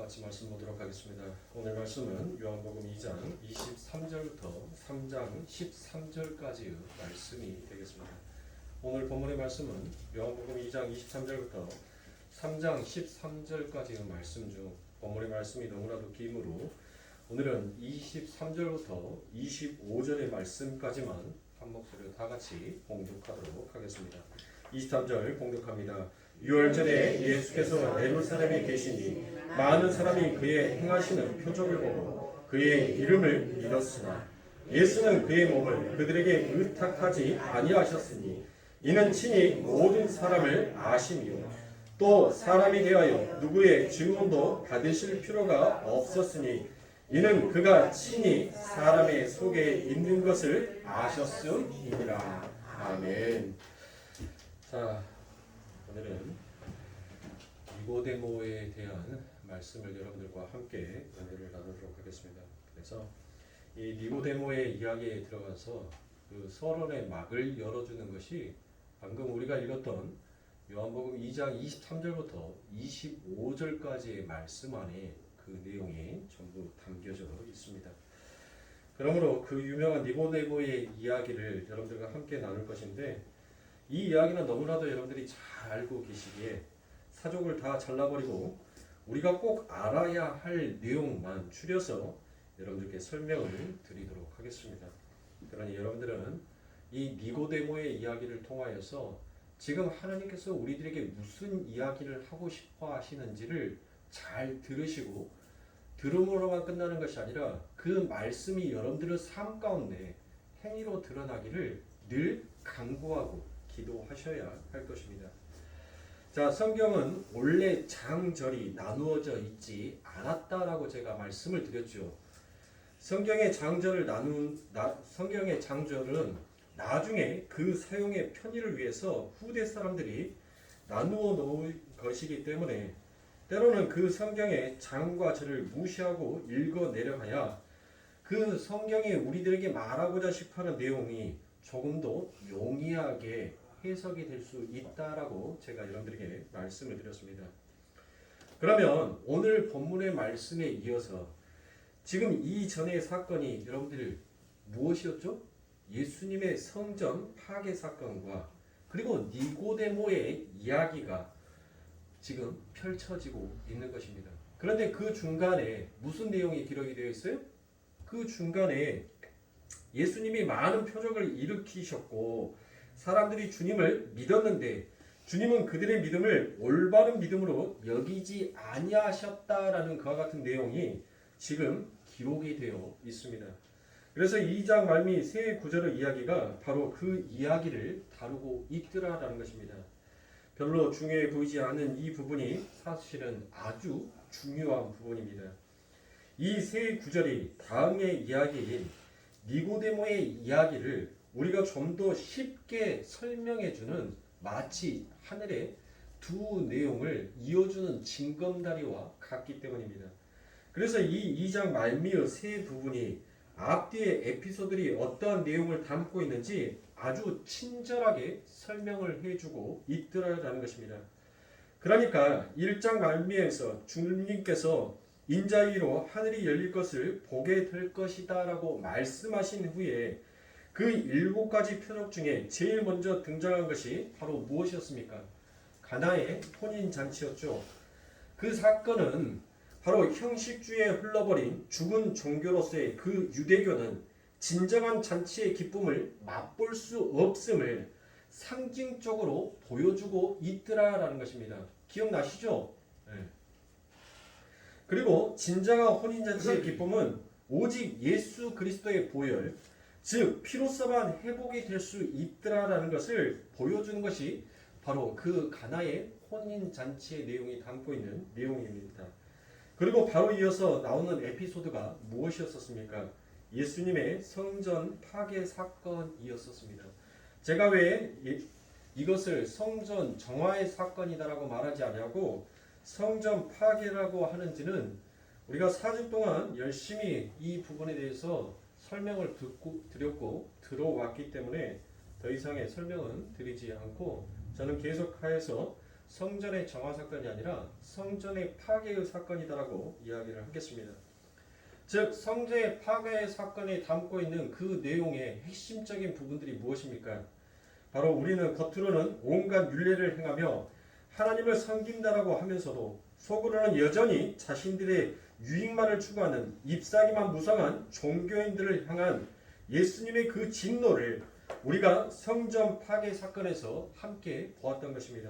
같이 말씀 보도록 하겠습니다. 오늘 말씀은 요한복음 2장 23절부터 3장 13절까지의 말씀이 되겠습니다. 오늘 본문의 말씀은 요한복음 2장 23절부터 3장 13절까지의 말씀 중 본문의 말씀이 너무나도 기므로 오늘은 23절부터 25절의 말씀까지만 한 목소리로 다 같이 봉독하도록 하겠습니다. 23절 봉독합니다. 6월 전에 예수께서 예루살렘에 계시니 많은 사람이 그의 행하시는 표적을 보고 그의 이름을 믿었으나 예수는 그의 몸을 그들에게 의탁하지 아니하셨으니 이는 친히 모든 사람을 아심이요 또 사람이 되하여 누구의 증언도 받으실 필요가 없었으니 이는 그가 친히 사람의 속에 있는 것을 아셨음이니라. 아멘. 자, 오늘은 니고데모에 대한 말씀을 여러분들과 함께 은혜를 나누도록 하겠습니다. 그래서 이 니고데모의 이야기에 들어가서 그 서론의 막을 열어주는 것이 방금 우리가 읽었던 요한복음 2장 23절부터 25절까지의 말씀 안에 그 내용이 전부 담겨져 있습니다. 그러므로 그 유명한 니고데모의 이야기를 여러분들과 함께 나눌 것인데 이 이야기는 너무나도 여러분들이 잘 알고 계시기에 사족을 다 잘라버리고 우리가 꼭 알아야 할 내용만 추려서 여러분들께 설명을 드리도록 하겠습니다. 그러니 여러분들은 이 니고데모의 이야기를 통하여서 지금 하나님께서 우리들에게 무슨 이야기를 하고 싶어 하시는지를 잘 들으시고 들음으로만 끝나는 것이 아니라 그 말씀이 여러분들의 삶 가운데 행위로 드러나기를 늘 간구하고 기도하셔야 할 것입니다. 자, 성경은 원래 장절이 나누어져 있지 않았다라고 제가 말씀을 드렸죠. 성경의 장절은 나중에 그 사용의 편의를 위해서 후대 사람들이 나누어 놓은 것이기 때문에 때로는 그 성경의 장과 절을 무시하고 읽어내려가야 그 성경이 우리들에게 말하고자 싶어하는 내용이 조금 더 용이하게 해석이 될 수 있다라고 제가 여러분들에게 말씀을 드렸습니다. 그러면 오늘 본문의 말씀에 이어서 지금 이전의 사건이 여러분들 무엇이었죠? 예수님의 성전 파괴 사건과 그리고 니고데모의 이야기가 지금 펼쳐지고 있는 것입니다. 그런데 그 중간에 무슨 내용이 기록이 되어 있어요? 그 중간에 예수님이 많은 표적을 일으키셨고 사람들이 주님을 믿었는데 주님은 그들의 믿음을 올바른 믿음으로 여기지 아니하셨다라는 그와 같은 내용이 지금 기록이 되어 있습니다. 그래서 2장 말미 세 구절의 이야기가 바로 그 이야기를 다루고 있더라라는 것입니다. 별로 중요해 보이지 않는 이 부분이 사실은 아주 중요한 부분입니다. 이 세 구절이 다음의 이야기인 니고데모의 이야기를 우리가 좀 더 쉽게 설명해주는 마치 하늘의 두 내용을 이어주는 징검다리와 같기 때문입니다. 그래서 이 2장 말미의 세 부분이 앞뒤의 에피소드들이 어떠한 내용을 담고 있는지 아주 친절하게 설명을 해주고 있더라라는 것입니다. 그러니까 1장 말미에서 주님께서 인자위로 하늘이 열릴 것을 보게 될 것이다 라고 말씀하신 후에 그 7가지 표적 중에 제일 먼저 등장한 것이 바로 무엇이었습니까? 가나의 혼인잔치였죠. 그 사건은 바로 형식주의에 흘러버린 죽은 종교로서의 그 유대교는 진정한 잔치의 기쁨을 맛볼 수 없음을 상징적으로 보여주고 있더라라는 것입니다. 기억나시죠? 네. 그리고 진정한 혼인잔치의 기쁨은 오직 예수 그리스도의 보혈, 즉 피로써만 회복이 될 수 있더라라는 것을 보여주는 것이 바로 그 가나의 혼인잔치의 내용이 담고 있는 내용입니다. 그리고 바로 이어서 나오는 에피소드가 무엇이었습니까? 예수님의 성전 파괴 사건이었습니다. 제가 왜 이것을 성전 정화의 사건이다라고 말하지 않냐고 성전 파괴라고 하는지는 우리가 4주 동안 열심히 이 부분에 대해서 설명을 드렸고 들어왔기 때문에 더 이상의 설명은 드리지 않고 저는 계속하여서 성전의 정화 사건이 아니라 성전의 파괴의 사건이다라고 이야기를 하겠습니다. 즉 성전의 파괴의 사건이 담고 있는 그 내용의 핵심적인 부분들이 무엇입니까? 바로 우리는 겉으로는 온갖 율례를 행하며 하나님을 섬긴다라고 하면서도 속으로는 여전히 자신들의 유익만을 추구하는 잎사귀만 무성한 종교인들을 향한 예수님의 그 진노를 우리가 성전 파괴 사건에서 함께 보았던 것입니다.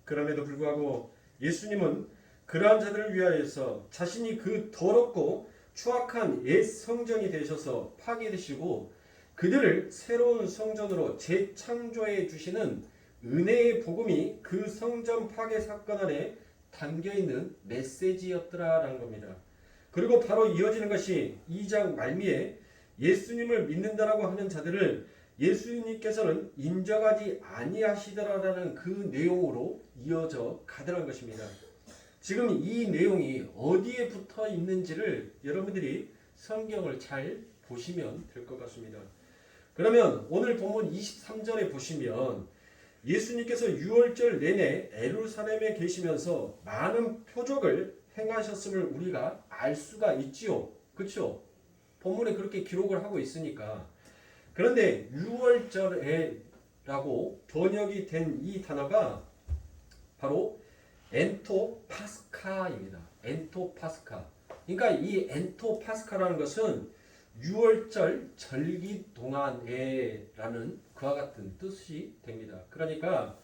그럼에도 불구하고 예수님은 그러한 자들을 위하여서 자신이 그 더럽고 추악한 옛 성전이 되셔서 파괴되시고 그들을 새로운 성전으로 재창조해 주시는 은혜의 복음이 그 성전 파괴 사건 안에 담겨있는 메시지였더라라는 겁니다. 그리고 바로 이어지는 것이 2장 말미에 예수님을 믿는다라고 하는 자들을 예수님께서는 인정하지 아니하시더라라는 그 내용으로 이어져 가더란 것입니다. 지금 이 내용이 어디에 붙어 있는지를 여러분들이 성경을 잘 보시면 될 것 같습니다. 그러면 오늘 본문 23절에 보시면 예수님께서 6월절 내내 예루살렘에 계시면서 많은 표적을 행하셨음을 우리가 알 수가 있지요. 그렇죠? 본문에 그렇게 기록을 하고 있으니까. 그런데 6월절에라고 번역이 된 이 단어가 바로 엔토파스카입니다. 엔토파스카. 그러니까 이 엔토파스카라는 것은 6월절 절기 동안에라는 그와 같은 뜻이 됩니다. 그러니까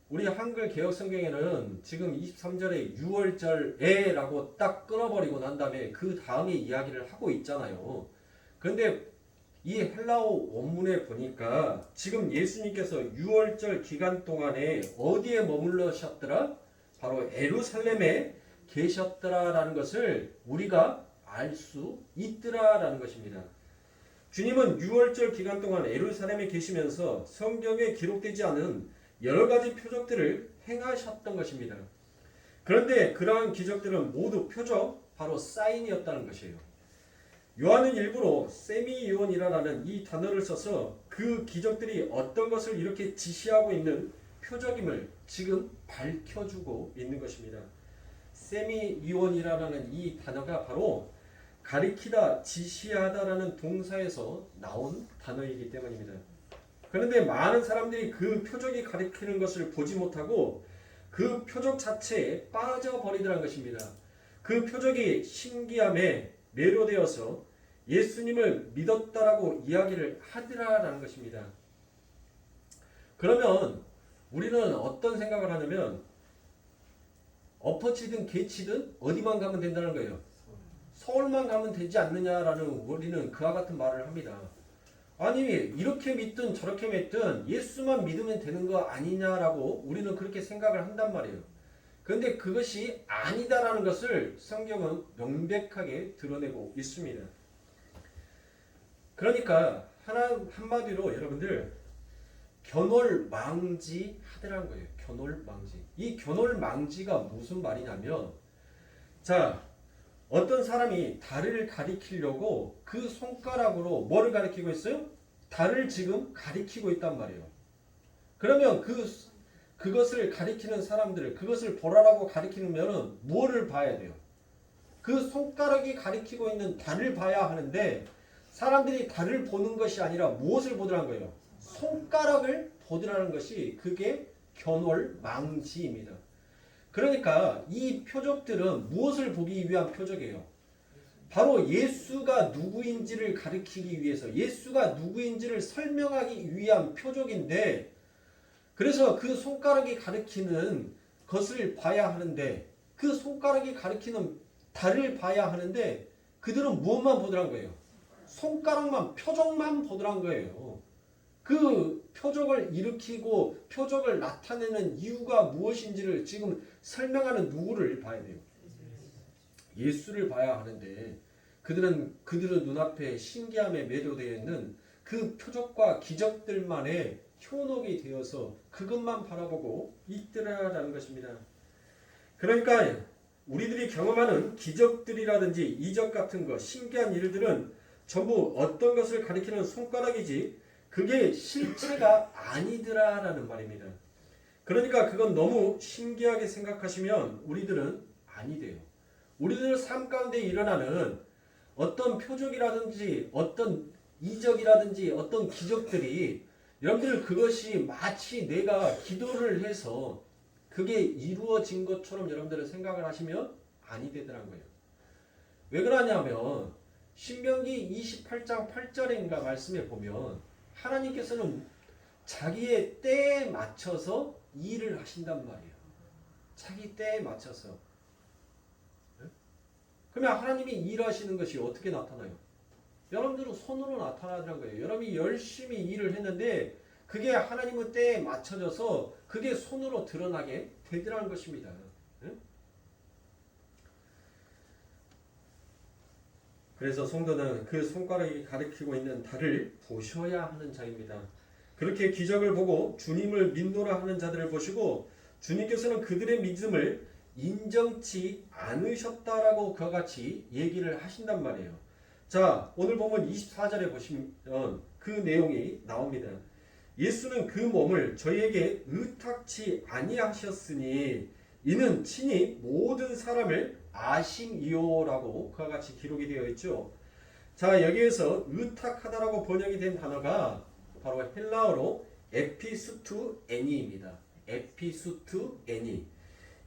우리 한글 개역 성경에는 지금 23절에 6월절에라고 딱 끊어버리고 난 다음에 그 다음에 이야기를 하고 있잖아요. 그런데 이 헬라어 원문에 보니까 지금 예수님께서 6월절 기간 동안에 어디에 머물러셨더라? 바로 예루살렘에 계셨더라라는 것을 우리가 알 수 있더라라는 것입니다. 주님은 6월절 기간 동안 예루살렘에 계시면서 성경에 기록되지 않은 여러 가지 표적들을 행하셨던 것입니다. 그런데 그러한 기적들은 모두 표적, 바로 사인이었다는 것이에요. 요한은 일부러 세미요원이라는 이 단어를 써서 그 기적들이 어떤 것을 이렇게 지시하고 있는 표적임을 지금 밝혀주고 있는 것입니다. 세미요원이라는 이 단어가 바로 가리키다, 지시하다라는 동사에서 나온 단어이기 때문입니다. 그런데 많은 사람들이 그 표적이 가리키는 것을 보지 못하고 그 표적 자체에 빠져버리더란 것입니다. 그 표적이 신기함에 매료되어서 예수님을 믿었다라고 이야기를 하더라라는 것입니다. 그러면 우리는 어떤 생각을 하냐면 엎어치든 개치든 어디만 가면 된다는 거예요. 서울만 가면 되지 않느냐라는 우리는 그와 같은 말을 합니다. 아니 이렇게 믿든 저렇게 믿든 예수만 믿으면 되는 거 아니냐라고 우리는 그렇게 생각을 한단 말이에요. 그런데 그것이 아니다라는 것을 성경은 명백하게 드러내고 있습니다. 그러니까 한마디로 여러분들 견월망지 하더라는 거예요. 견월망지. 이 견월망지가 무슨 말이냐면 자 어떤 사람이 달을 가리키려고 그 손가락으로 뭐를 가리키고 있어요? 달을 지금 가리키고 있단 말이에요. 그러면 그것을 가리키는 사람들, 그것을 보라라고 가리키면은 뭐를 봐야 돼요? 그 손가락이 가리키고 있는 달을 봐야 하는데 사람들이 달을 보는 것이 아니라 무엇을 보더라는 거예요? 손가락을 보더라는 것이 그게 견월망지입니다. 그러니까 이 표적들은 무엇을 보기 위한 표적이에요? 바로 예수가 누구인지를 가리키기 위해서 예수가 누구인지를 설명하기 위한 표적인데 그래서 그 손가락이 가리키는 것을 봐야 하는데 그 손가락이 가리키는 달을 봐야 하는데 그들은 무엇만 보더란 거예요? 손가락만 표적만 보더란 거예요. 그 표적을 일으키고 표적을 나타내는 이유가 무엇인지를 지금 설명하는 누구를 봐야 돼요? 예수를 봐야 하는데 그들은 눈앞에 신기함에 매료되어 있는 그 표적과 기적들만의 현혹이 되어서 그것만 바라보고 있더라라는 것입니다. 그러니까 우리들이 경험하는 기적들이라든지 이적 같은 것, 신기한 일들은 전부 어떤 것을 가리키는 손가락이지 그게 실체가 아니더라라는 말입니다. 그러니까 그건 너무 신기하게 생각하시면 우리들은 아니 돼요. 우리들 삶 가운데 일어나는 어떤 표적이라든지 어떤 이적이라든지 어떤 기적들이 여러분들 그것이 마치 내가 기도를 해서 그게 이루어진 것처럼 여러분들은 생각을 하시면 아니 되더란 거예요. 왜 그러냐면 신명기 28장 8절인가 말씀에 보면 하나님께서는 자기의 때에 맞춰서 일을 하신단 말이에요. 자기 때에 맞춰서. 그러면 하나님이 일하시는 것이 어떻게 나타나요? 여러분들은 손으로 나타나더란 거예요. 여러분이 열심히 일을 했는데 그게 하나님의 때에 맞춰져서 그게 손으로 드러나게 되더라는 것입니다. 그래서 성도는 그 손가락이 가리키고 있는 달을 보셔야 하는 자입니다. 그렇게 기적을 보고 주님을 믿노라 하는 자들을 보시고 주님께서는 그들의 믿음을 인정치 않으셨다라고 그와 같이 얘기를 하신단 말이에요. 자, 오늘 보면 24절에 보시면 그 내용이 나옵니다. 예수는 그 몸을 저희에게 의탁치 아니하셨으니 이는 친히 모든 사람을 아심이요라고 그와 같이 기록이 되어 있죠. 자, 여기에서 의탁하다라고 번역이 된 단어가 바로 헬라어로 에피수투에니입니다. 에피수투에니.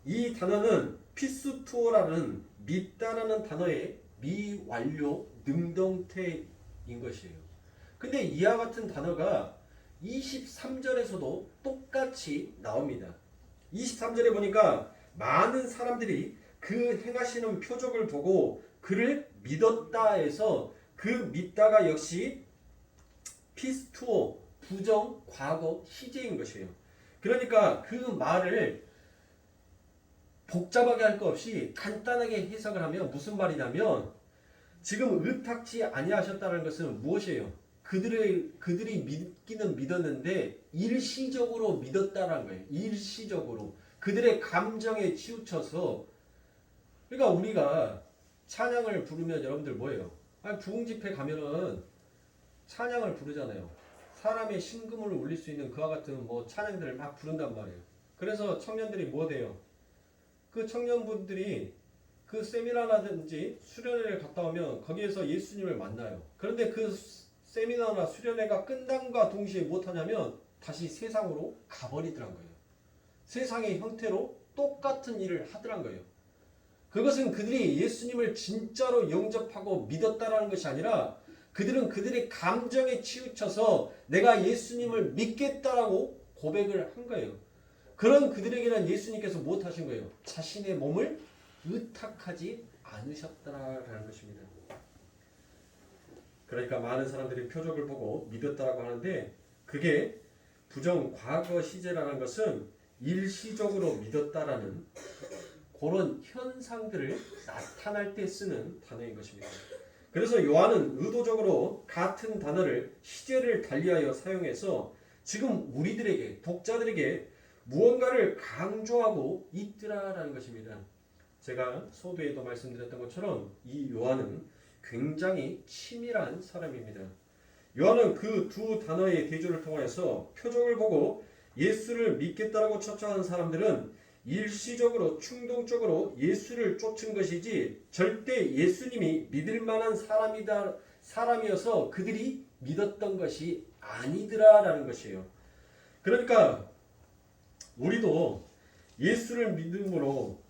이 단어는 피수투어라는 믿다라는 단어의 미완료 능동태인 것이에요. 근데 이와 같은 단어가 23절에서도 똑같이 나옵니다. 23절에 보니까 많은 사람들이 그 행하시는 표적을 보고 그를 믿었다 해서 그 믿다가 역시 피스투어, 부정, 과거, 시제인 것이에요. 그러니까 그 말을 복잡하게 할 것 없이 간단하게 해석을 하면 무슨 말이냐면 지금 의탁치 아니하셨다는 것은 무엇이에요? 그들이 믿기는 믿었는데 일시적으로 믿었다는 거예요. 일시적으로. 그들의 감정에 치우쳐서. 그러니까 우리가 찬양을 부르면 여러분들 뭐예요? 부흥집회 가면은 찬양을 부르잖아요. 사람의 심금을 울릴 수 있는 그와 같은 뭐 찬양들을 막 부른단 말이에요. 그래서 청년들이 뭐 돼요? 그 청년분들이 그 세미나라든지 수련회를 갔다 오면 거기에서 예수님을 만나요. 그런데 그 세미나나 수련회가 끝남과 동시에 못하냐면 다시 세상으로 가버리더란 거예요. 세상의 형태로 똑같은 일을 하더란 거예요. 그것은 그들이 예수님을 진짜로 영접하고 믿었다라는 것이 아니라 그들은 그들의 감정에 치우쳐서 내가 예수님을 믿겠다라고 고백을 한 거예요. 그런 그들에게는 예수님께서 무엇하신 거예요? 자신의 몸을 의탁하지 않으셨다라는 것입니다. 그러니까 많은 사람들이 표적을 보고 믿었다라고 하는데 그게 부정 과거 시제라는 것은 일시적으로 믿었다라는 그런 현상들을 나타날 때 쓰는 단어인 것입니다. 그래서 요한은 의도적으로 같은 단어를 시제를 달리하여 사용해서 지금 우리들에게 독자들에게 무언가를 강조하고 있더라라는 것입니다. 제가 소두에도 말씀드렸던 것처럼 이 요한은 굉장히 치밀한 사람입니다. 요한은 그 두 단어의 대조를 통해서 표적을 보고 예수를 믿겠다라고 초청한 사람들은 일시적으로 충동적으로 예수를 쫓은 것이지 절대 예수님이 믿을 만한 사람이어서 그들이 믿었던 것이 아니더라라는 것이에요. 그러니까 우리도 예수를 믿음으로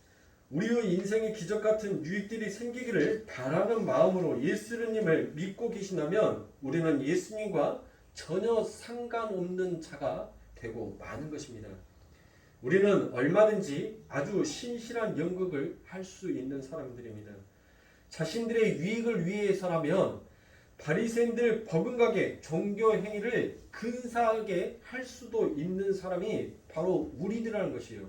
우리의 인생의 기적 같은 유익들이 생기기를 바라는 마음으로 예수님을 믿고 계신다면 우리는 예수님과 전혀 상관없는 자가 되고 마는 것입니다. 우리는 얼마든지 아주 신실한 연극을 할 수 있는 사람들입니다. 자신들의 유익을 위해서라면 바리새인들 버금가게 종교 행위를 근사하게 할 수도 있는 사람이 바로 우리들이라는 것이에요.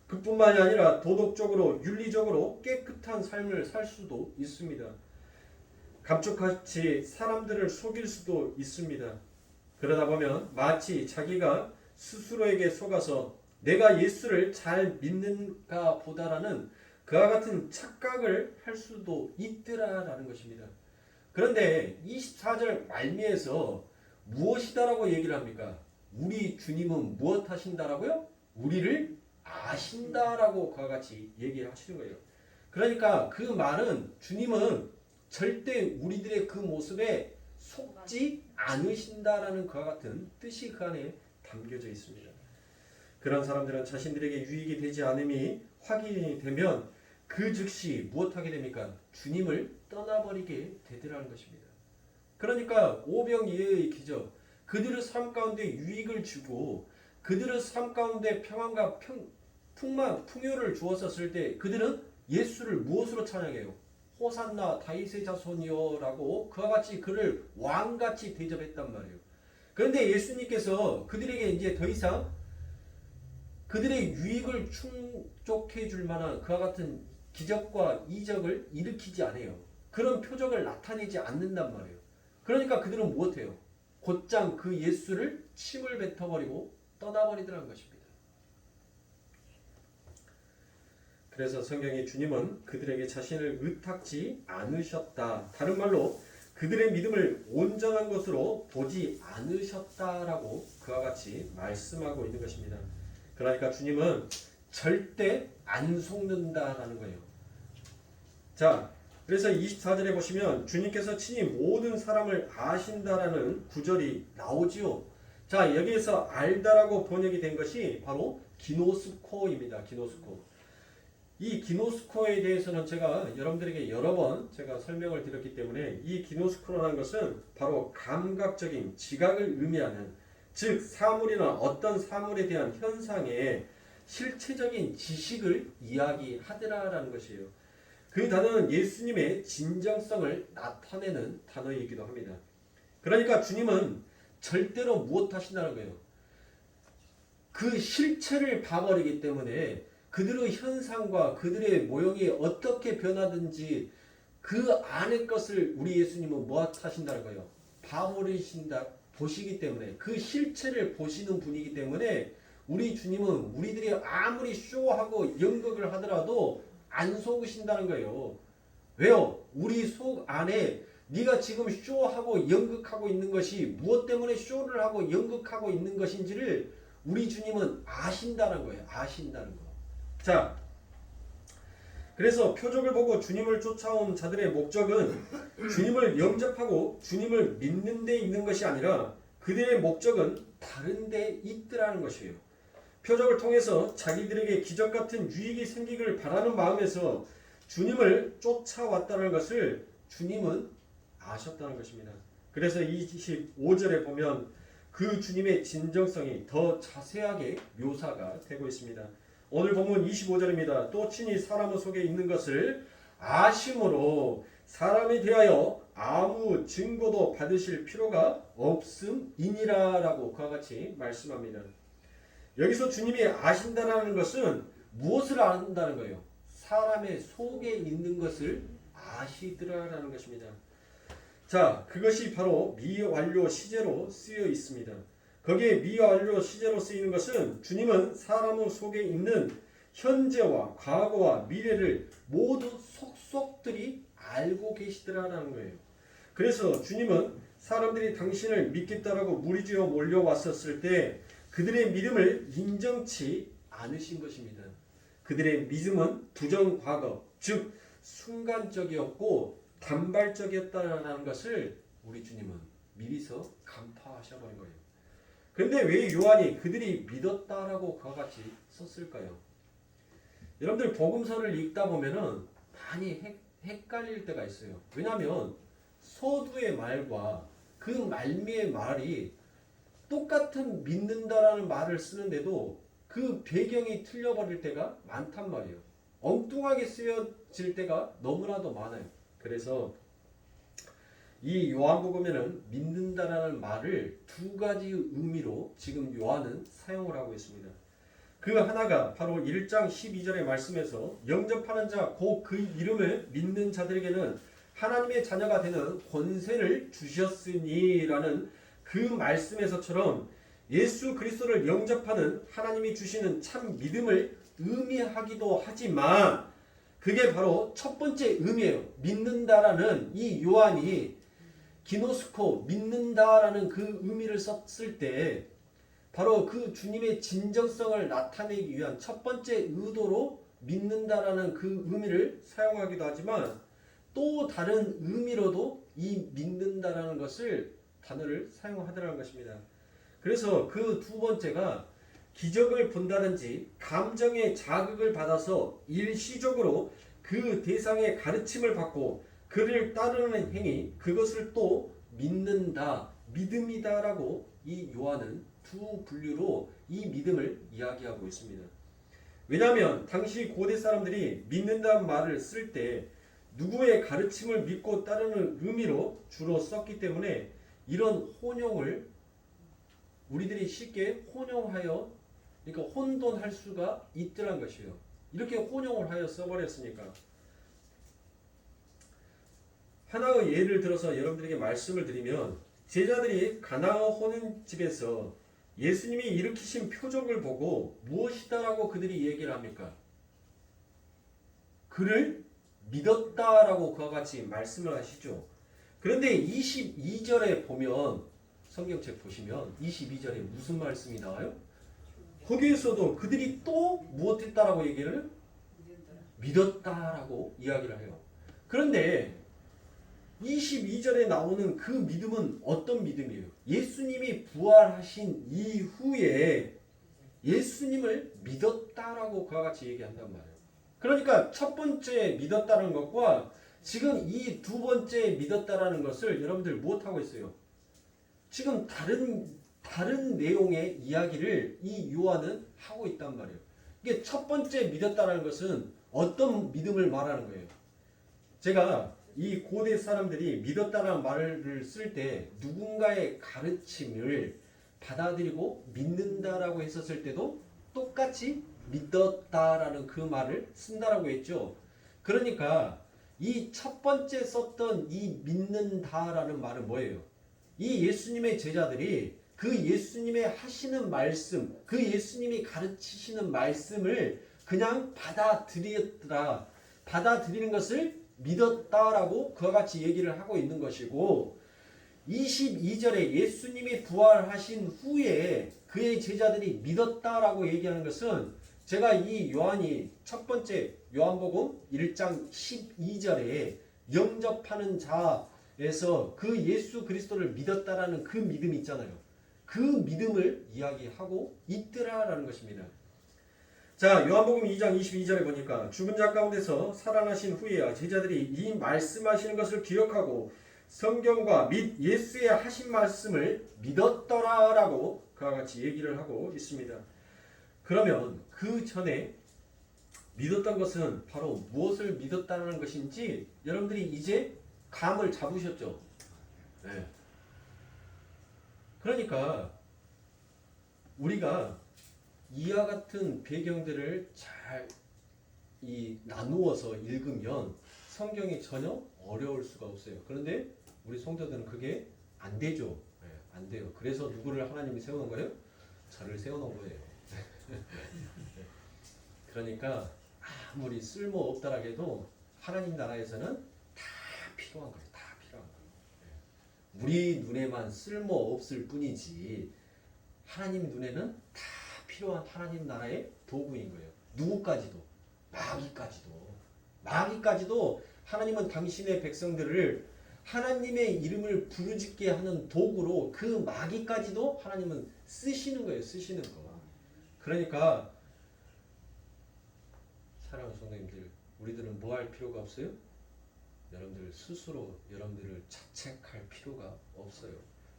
그뿐만이 아니라 도덕적으로 윤리적으로 깨끗한 삶을 살 수도 있습니다. 감쪽같이 사람들을 속일 수도 있습니다. 그러다 보면 마치 자기가 스스로에게 속아서 내가 예수를 잘 믿는가 보다라는 그와 같은 착각을 할 수도 있더라라는 것입니다. 그런데 24절 말미에서 무엇이다라고 얘기를 합니까? 우리 주님은 무엇 하신다라고요? 우리를 아신다라고 그와 같이 얘기를 하시는 거예요. 그러니까 그 말은 주님은 절대 우리들의 그 모습에 속지 않으신다라는 그와 같은 뜻이 그 안에 담겨져 있습니다. 그런 사람들은 자신들에게 유익이 되지 않음이 확인이 되면 그 즉시 무엇하게 됩니까? 주님을 떠나버리게 되더라는 것입니다. 그러니까 오병이어의 기적, 그들의 삶 가운데 유익을 주고 그들의 삶 가운데 평안과 풍요를 주었었을 때 그들은 예수를 무엇으로 찬양해요? 호산나 다윗의 자손이여라고 그와 같이 그를 왕같이 대접했단 말이에요. 그런데 예수님께서 그들에게 이제 더 이상 그들의 유익을 충족해 줄 만한 그와 같은 기적과 이적을 일으키지 않아요. 그런 표적을 나타내지 않는단 말이에요. 그러니까 그들은 무엇해요? 곧장 그 예수를 침을 뱉어버리고 떠나버리더라는 것입니다. 그래서 성경의 주님은 그들에게 자신을 의탁지 않으셨다. 다른 말로 그들의 믿음을 온전한 것으로 보지 않으셨다라고 그와 같이 말씀하고 있는 것입니다. 그러니까 주님은 절대 안 속는다라는 거예요. 자, 그래서 24절에 보시면 주님께서 친히 모든 사람을 아신다라는 구절이 나오지요. 자, 여기에서 알다라고 번역이 된 것이 바로 기노스코입니다. 기노스코. 이 기노스코에 대해서는 제가 여러분들에게 여러 번 제가 설명을 드렸기 때문에 이 기노스코라는 것은 바로 감각적인 지각을 의미하는, 즉 사물이나 어떤 사물에 대한 현상의 실체적인 지식을 이야기하더라라는 것이에요. 그 단어는 예수님의 진정성을 나타내는 단어이기도 합니다. 그러니까 주님은 절대로 무엇 하신다는 거예요? 그 실체를 봐버리기 때문에 그들의 현상과 그들의 모형이 어떻게 변하든지 그 안의 것을 우리 예수님은 무엇 하신다는 거예요? 봐버리신다, 보시기 때문에 그 실체를 보시는 분이기 때문에 우리 주님은 우리들이 아무리 쇼하고 연극을 하더라도 안 속으신다는 거예요. 왜요? 우리 속 안에 네가 지금 쇼하고 연극하고 있는 것이 무엇 때문에 쇼를 하고 연극하고 있는 것인지를 우리 주님은 아신다는 거예요. 아신다는 거. 자, 그래서 표적을 보고 주님을 쫓아온 자들의 목적은 주님을 영접하고 주님을 믿는 데 있는 것이 아니라 그들의 목적은 다른 데 있더라는 것이에요. 표적을 통해서 자기들에게 기적 같은 유익이 생기길 바라는 마음에서 주님을 쫓아왔다는 것을 주님은 아셨다는 것입니다. 그래서 25절에 보면 그 주님의 진정성이 더 자세하게 묘사가 되고 있습니다. 오늘 본문 25절입니다. 또 친히 사람 속에 있는 것을 아심으로 사람에 대하여 아무 증거도 받으실 필요가 없음이니라 라고 그와 같이 말씀합니다. 여기서 주님이 아신다라는 것은 무엇을 안다는 거예요? 사람의 속에 있는 것을 아시더라라는 것입니다. 자, 그것이 바로 미완료 시제로 쓰여 있습니다. 거기에 미완료 시제로 쓰이는 것은 주님은 사람 속에 있는 현재와 과거와 미래를 모두 속속들이 알고 계시더라라는 거예요. 그래서 주님은 사람들이 당신을 믿겠다라고 무리지어 몰려왔었을 때 그들의 믿음을 인정치 않으신 것입니다. 그들의 믿음은 부정과거, 즉 순간적이었고 단발적이었다는 것을 우리 주님은 미리서 간파하셔버린 거예요. 그런데 왜 요한이 그들이 믿었다라고 그와 같이 썼을까요? 여러분들 복음서를 읽다 보면은 많이 헷갈릴 때가 있어요. 왜냐하면 서두의 말과 그 말미의 말이 똑같은 믿는다라는 말을 쓰는데도 그 배경이 틀려버릴 때가 많단 말이에요. 엉뚱하게 쓰여질 때가 너무나도 많아요. 그래서 이 요한복음에는 믿는다라는 말을 두 가지 의미로 지금 요한은 사용을 하고 있습니다. 그 하나가 바로 1장 12절의 말씀에서 영접하는 자 곧 그 이름을 믿는 자들에게는 하나님의 자녀가 되는 권세를 주셨으니라는 그 말씀에서처럼 예수 그리스도를 영접하는 하나님이 주시는 참 믿음을 의미하기도 하지만 그게 바로 첫 번째 의미예요. 믿는다라는 이 요한이 기노스코 믿는다라는 그 의미를 썼을 때 바로 그 주님의 진정성을 나타내기 위한 첫 번째 의도로 믿는다라는 그 의미를 사용하기도 하지만 또 다른 의미로도 이 믿는다라는 것을 단어를 사용하더라는 것입니다. 그래서 그 두 번째가 기적을 본다든지 감정의 자극을 받아서 일시적으로 그 대상의 가르침을 받고 그를 따르는 행위, 그것을 또 믿는다, 믿음이다라고 이 요한은 두 분류로 이 믿음을 이야기하고 있습니다. 왜냐하면 당시 고대 사람들이 믿는다는 말을 쓸 때 누구의 가르침을 믿고 따르는 의미로 주로 썼기 때문에 이런 혼용을 우리들이 쉽게 혼용하여, 그러니까 혼돈할 수가 있더란 것이에요. 이렇게 혼용을 하여 써버렸으니까. 하나의 예를 들어서 여러분들에게 말씀을 드리면, 제자들이 가나안 혼인집에서 예수님이 일으키신 표적을 보고 무엇이다라고 그들이 얘기를 합니까? 그를 믿었다라고 그와 같이 말씀을 하시죠. 그런데 22절에 보면, 성경책 보시면 22절에 무슨 말씀이 나와요? 거기에서도 그들이 또 무엇했다라고 얘기를? 믿었다라고 이야기를 해요. 그런데 22절에 나오는 그 믿음은 어떤 믿음이에요? 예수님이 부활하신 이후에 예수님을 믿었다라고 그와 같이 얘기한단 말이에요. 그러니까 첫 번째 믿었다는 것과 지금 이 두 번째 믿었다라는 것을 여러분들 무엇하고 있어요? 지금 다른 내용의 이야기를 이 요한은 하고 있단 말이에요. 이게 첫 번째 믿었다라는 것은 어떤 믿음을 말하는 거예요? 제가 이 고대 사람들이 믿었다라는 말을 쓸 때 누군가의 가르침을 받아들이고 믿는다라고 했었을 때도 똑같이 믿었다라는 그 말을 쓴다라고 했죠. 그러니까 이 첫 번째 썼던 이 믿는다라는 말은 뭐예요? 이 예수님의 제자들이 그 예수님의 하시는 말씀, 그 예수님이 가르치시는 말씀을 그냥 받아들였더라. 받아들이는 것을 믿었다라고 그와 같이 얘기를 하고 있는 것이고, 22절에 예수님이 부활하신 후에 그의 제자들이 믿었다라고 얘기하는 것은, 제가 이 요한이 첫 번째 요한복음 1장 12절에 영접하는 자에서 그 예수 그리스도를 믿었다라는 그 믿음이 있잖아요. 그 믿음을 이야기하고 있더라라는 것입니다. 자, 요한복음 2장 22절에 보니까 죽은 자 가운데서 살아나신 후에야 제자들이 이 말씀하시는 것을 기억하고 성경과 및 예수의 하신 말씀을 믿었더라라고 그와 같이 얘기를 하고 있습니다. 그러면 그 전에 믿었던 것은 바로 무엇을 믿었다는 것인지 여러분들이 이제 감을 잡으셨죠? 네. 그러니까 우리가 이와 같은 배경들을 잘 나누어서 읽으면 성경이 전혀 어려울 수가 없어요. 그런데 우리 성도들은 그게 안 되죠. 네, 안 돼요. 그래서 누구를 하나님이 세워놓은 거예요? 저를 세워놓은 거예요. 그러니까 아무리 쓸모없다라 해도 하나님 나라에서는 다 필요한 거예요. 다 필요한 거예요. 우리 눈에만 쓸모없을 뿐이지 하나님 눈에는 다 필요한 하나님 나라의 도구인 거예요. 누구까지도, 마귀까지도 하나님은 당신의 백성들을 하나님의 이름을 부르짖게 하는 도구로 그 마귀까지도 하나님은 쓰시는 거예요. 쓰시는 거. 그러니까 사랑하는 성도님들, 우리들은 뭐 할 필요가 없어요? 여러분들 스스로 여러분들을 자책할 필요가 없어요.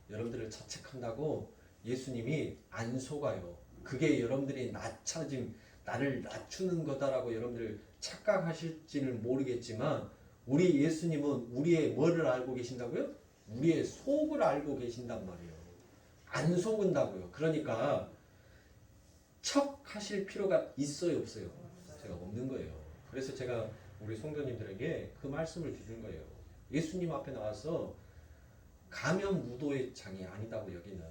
여러분들을 자책한다고 예수님이 안 속아요. 그게 여러분들이 나를 낮추는 거다라고 여러분들 착각하실지는 모르겠지만, 우리 예수님은 우리의 뭐를 알고 계신다고요? 우리의 속을 알고 계신단 말이에요. 안 속은다고요. 그러니까 척하실 필요가 있어요, 없어요? 제가 없는 거예요. 그래서 제가 우리 성도님들에게 그 말씀을 드리는 거예요. 예수님 앞에 나와서 가면 무도의 장이 아니다고 여기는.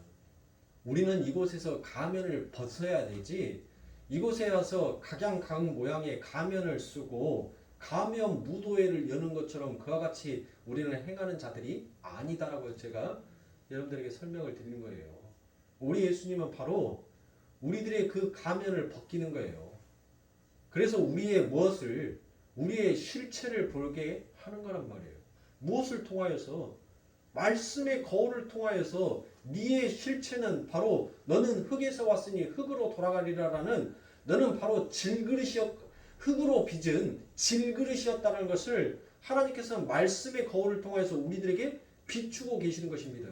우리는 이곳에서 가면을 벗어야 되지, 이곳에 와서 각양 모양의 가면을 쓰고 가면 무도회를 여는 것처럼 그와 같이 우리는 행하는 자들이 아니다라고 제가 여러분들에게 설명을 드리는 거예요. 우리 예수님은 바로 우리들의 그 가면을 벗기는 거예요. 그래서 우리의 실체를 보게 하는 거란 말이에요. 무엇을 통하여서? 말씀의 거울을 통하여서 네의 실체는 바로 너는 흙에서 왔으니 흙으로 돌아가리라라는 너는 바로 흙으로 빚은 질그릇이었다는 것을 하나님께서 말씀의 거울을 통해서 우리들에게 비추고 계시는 것입니다.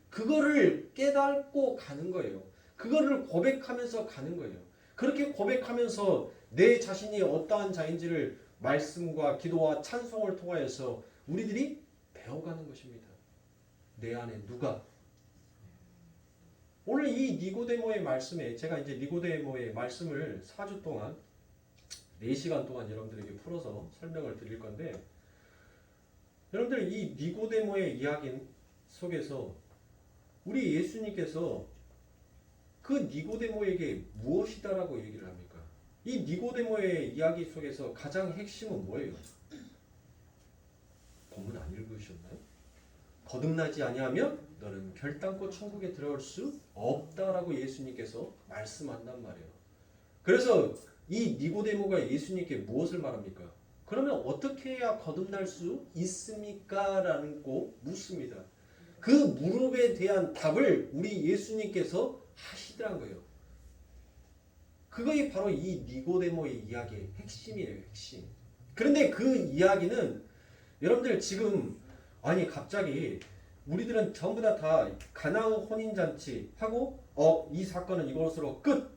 그거를 깨닫고 가는 거예요. 그거를 고백하면서 가는 거예요. 그렇게 고백하면서 내 자신이 어떠한 자인지를 말씀과 기도와 찬송을 통하여서 우리들이 배워가는 것입니다. 내 안에 누가? 오늘 이 니고데모의 말씀에 제가 이제 니고데모의 말씀을 4주 동안 4시간 동안 여러분들에게 풀어서 설명을 드릴 건데, 여러분들 이 니고데모의 이야기 속에서 우리 예수님께서 그 니고데모에게 무엇이다라고 얘기를 합니까? 이 니고데모의 이야기 속에서 가장 핵심은 뭐예요? 본문 안 읽으셨나요? 거듭나지 아니하면 너는 결단코 천국에 들어올 수 없다라고 예수님께서 말씀한단 말이에요. 그래서 이 니고데모가 예수님께 무엇을 말합니까? 그러면 어떻게 해야 거듭날 수 있습니까? 라고 묻습니다. 그 물음에 대한 답을 우리 예수님께서 하시더란 거예요. 그것이 바로 이 니고데모의 이야기의 핵심이에요. 핵심. 그런데 그 이야기는 여러분들 지금 아니 갑자기 우리들은 전부 다 가나안 혼인잔치 하고 이 사건은 이것으로 끝.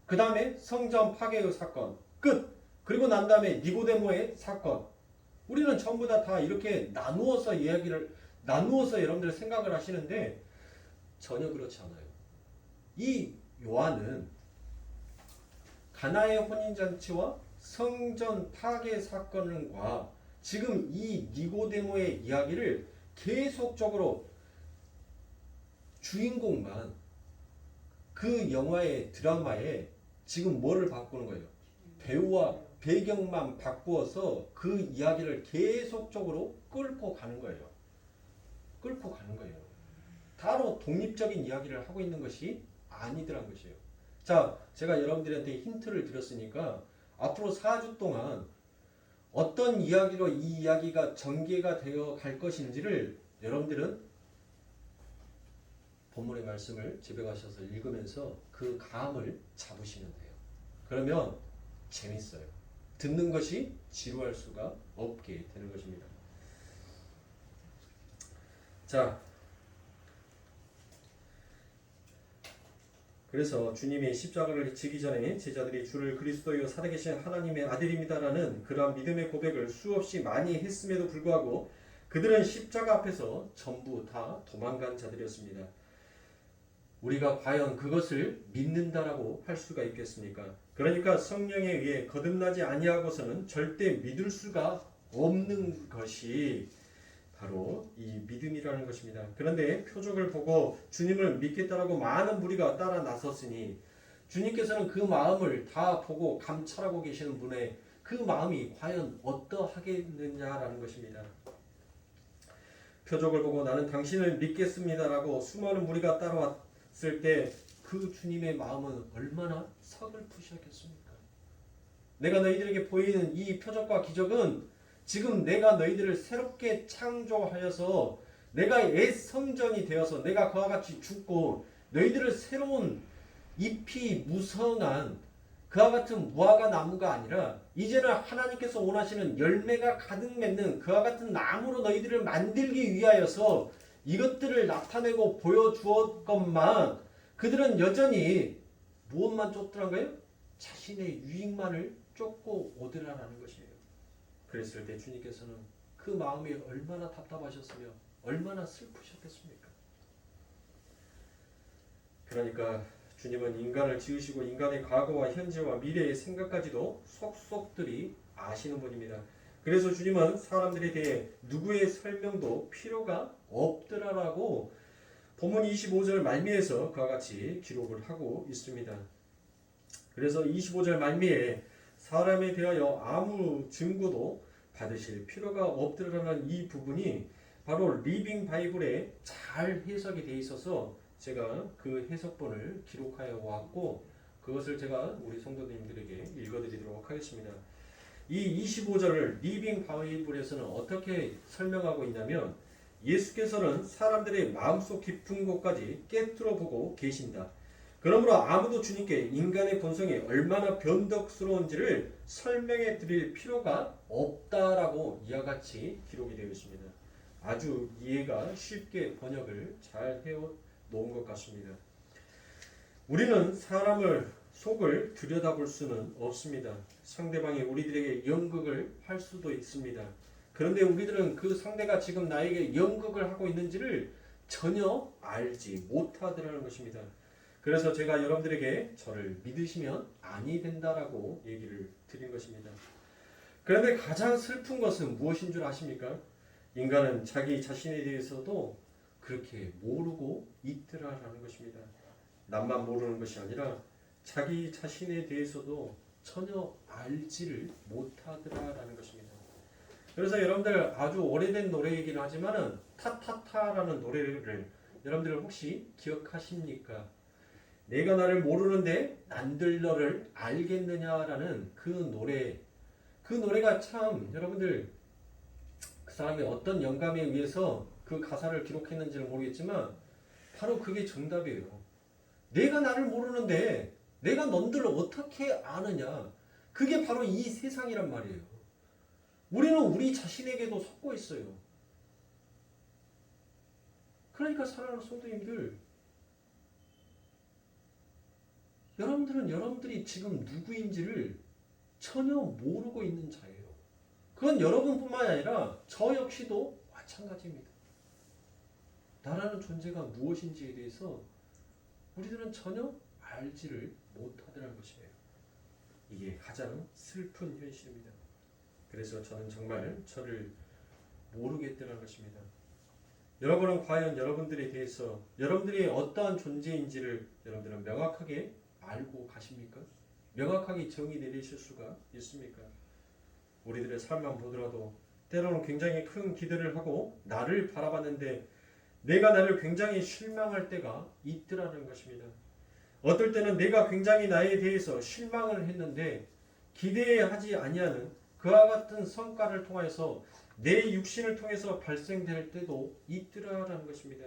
그 다음에 성전 파괴의 사건 끝. 그리고 난 다음에 니고데모의 사건. 우리는 전부 다 이렇게 나누어서 여러분들 생각을 하시는데 전혀 그렇지 않아요. 이 요한은 가나의 혼인잔치와 성전 파괴 사건과 지금 이 니고데모의 이야기를 계속적으로 주인공만 그 영화의 드라마에 지금 뭐를 바꾸는 거예요? 배우와 배경만 바꾸어서 그 이야기를 계속적으로 끌고 가는 거예요. 끌고 가는 거예요. 따로 독립적인 이야기를 하고 있는 것이 아니더란 것이에요. 자, 제가 여러분들한테 힌트를 드렸으니까 앞으로 4주 동안 어떤 이야기로 이 이야기가 전개가 되어 갈 것인지를 여러분들은 본문의 말씀을 집에 가셔서 읽으면서 그 감을 잡으시면 돼요. 그러면 재밌어요. 듣는 것이 지루할 수가 없게 되는 것입니다. 자, 그래서 주님이 십자가를 지기 전에 제자들이 주를 그리스도여 살아계신 하나님의 아들입니다라는 그러한 믿음의 고백을 수없이 많이 했음에도 불구하고 그들은 십자가 앞에서 전부 다 도망간 자들이었습니다. 우리가 과연 그것을 믿는다라고 할 수가 있겠습니까? 그러니까 성령에 의해 거듭나지 아니하고서는 절대 믿을 수가 없는 것이 바로 이 믿음이라는 것입니다. 그런데 표적을 보고 주님을 믿겠다라고 많은 무리가 따라 나섰으니 주님께서는 그 마음을 다 보고 감찰하고 계시는 분의 그 마음이 과연 어떠하겠느냐라는 것입니다. 표적을 보고 나는 당신을 믿겠습니다라고 수많은 무리가 따라왔을 때 그 주님의 마음은 얼마나 서글프셨겠습니까? 내가 너희들에게 보이는 이 표적과 기적은 지금 내가 너희들을 새롭게 창조하여서 내가 옛 성전이 되어서 내가 그와 같이 죽고 너희들을 새로운 잎이 무성한 그와 같은 무화과 나무가 아니라 이제는 하나님께서 원하시는 열매가 가득 맺는 그와 같은 나무로 너희들을 만들기 위하여서 이것들을 나타내고 보여주었건만 그들은 여전히 무엇만 쫓더라고요? 자신의 유익만을 쫓고 오더라라는 것이에요. 그랬을 때 주님께서는 그 마음이 얼마나 답답하셨으며 얼마나 슬프셨겠습니까? 그러니까 주님은 인간을 지으시고 인간의 과거와 현재와 미래의 생각까지도 속속들이 아시는 분입니다. 그래서 주님은 사람들에 대해 누구의 설명도 필요가 없더라라고 본문 25절 말미에서 그와 같이 기록을 하고 있습니다. 그래서 25절 말미에 사람에 대하여 아무 증거도 받으실 필요가 없더라라는 이 부분이 바로 리빙 바이블에 잘 해석이 되어 있어서 제가 그 해석본을 기록하여 왔고 그것을 제가 우리 성도님들에게 읽어드리도록 하겠습니다. 이 25절을 리빙 바이블에서는 어떻게 설명하고 있냐면 예수께서는 사람들의 마음속 깊은 곳까지 깨뚫어 보고 계신다. 그러므로 아무도 주님께 인간의 본성이 얼마나 변덕스러운지를 설명해 드릴 필요가 없다라고 이와 같이 기록이 되어 있습니다. 아주 이해가 쉽게 번역을 잘 해 놓은 것 같습니다. 우리는 사람을 속을 들여다볼 수는 없습니다. 상대방이 우리들에게 연극을 할 수도 있습니다. 그런데 우리들은 그 상대가 지금 나에게 연극을 하고 있는지를 전혀 알지 못하더라는 것입니다. 그래서 제가 여러분들에게 저를 믿으시면 아니 된다라고 얘기를 드린 것입니다. 그런데 가장 슬픈 것은 무엇인 줄 아십니까? 인간은 자기 자신에 대해서도 그렇게 모르고 있더라라는 것입니다. 남만 모르는 것이 아니라 자기 자신에 대해서도 전혀 알지를 못하더라라는 것입니다. 그래서 여러분들 아주 오래된 노래이긴 하지만은 타타타라는 노래를 여러분들 혹시 기억하십니까? 내가 나를 모르는데 난들 너를 알겠느냐라는 그 노래가 참 여러분들 그 사람이 어떤 영감에 의해서 그 가사를 기록했는지는 모르겠지만 바로 그게 정답이에요. 내가 나를 모르는데 내가 넌들을 어떻게 아느냐. 그게 바로 이 세상이란 말이에요. 우리는 우리 자신에게도 속고 있어요. 그러니까 사랑하는 성도님들, 여러분들은 여러분들이 지금 누구인지를 전혀 모르고 있는 자예요. 그건 여러분뿐만이 아니라 저 역시도 마찬가지입니다. 나라는 존재가 무엇인지에 대해서 우리들은 전혀 알지를 못하더라는 것이에요. 이게 가장 슬픈 현실입니다. 그래서 저는 정말 저를 모르겠다는 것입니다. 여러분은 과연 여러분들에 대해서 여러분들이 어떠한 존재인지를 여러분들은 명확하게 알고 가십니까? 명확하게 정의 내리실 수가 있습니까? 우리들의 삶만 보더라도 때로는 굉장히 큰 기대를 하고 나를 바라봤는데 내가 나를 굉장히 실망할 때가 있더라는 것입니다. 어떨 때는 내가 굉장히 나에 대해서 실망을 했는데 기대하지 아니하는 그와 같은 성과를 통해서 내 육신을 통해서 발생될 때도 있더라라는 것입니다.